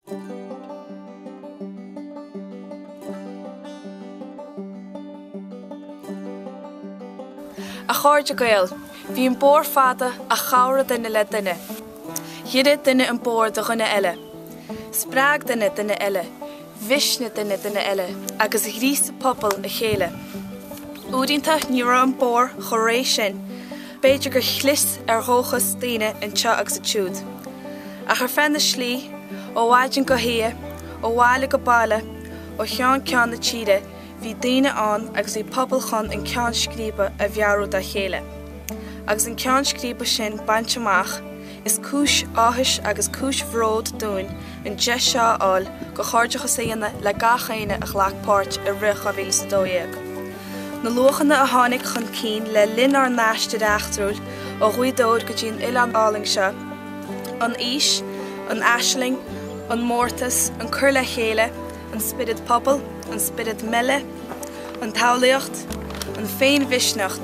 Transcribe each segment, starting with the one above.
A cháirde gael, bhí an bór fada a chabhra duine le duine. Hiad duine an bór do chuine eile. Sprág duine eile, visne duine eile, agus ghríosa pobl a chéile. Údínta ní raibh an bór chomh rééis sin, b'fhéidir gur chlis thóchas daoine anseo agus a tiúd. A chu feinn na slí, ó bhaidin go hia, ó bháile go bála, ó cheann ceann na tíide, bhí daoine an agus bhí pobl chun an ceann scríbe a bhearú de chéile. Agus an ceann scríbe sin baint amach, is cúis áthais agus cúis bhród dún an de seo áil go cháirdeachas éana le gachéine a ghlaachpáirt i rith 2012. Na luchanna a tháinig chun cín le linn ar náiste reachtrúil ó ghuidóir go dtíon Ileán Áling seo, an Ís, an Aisling, an Mórtas, an Cur le Chéile, an Spirid Pobl, an Spirid Mille, an Tálaíocht, an Féin Visneacht,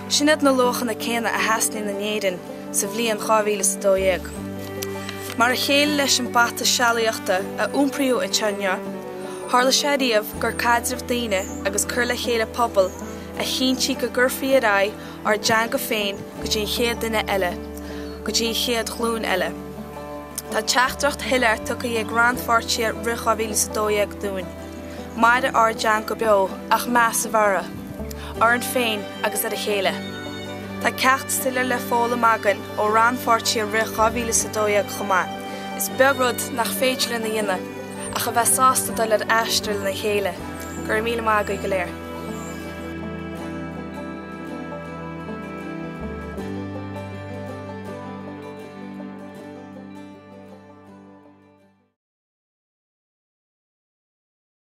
sinad na luchanna céanna a heasnaí na néidean sa bhliain 2012. Mar a chéile leis an bata sealaíochta a úmpriú in Teanga, tharla sé riamh gur caidrimh daoine agus Cur le Chéile pobl a chinnti go gurfaí ar ar dean go féin go dtíon chéad duine eile, go dtíon chéad chlún eile. Tá teachtracht hiilear tucha ag grandfortíar rith 2012 dún. Maide ar dean go beo ach meas sa bhara, ar an féin agus ar a chéile. Tá cecht stiile le fóla magan ó ranfortíar rith 2012 chomá. Is beagrod nach féidir na dhéine, ach a bheith sásta le aisteil na chéile. Gur míle mága go léir.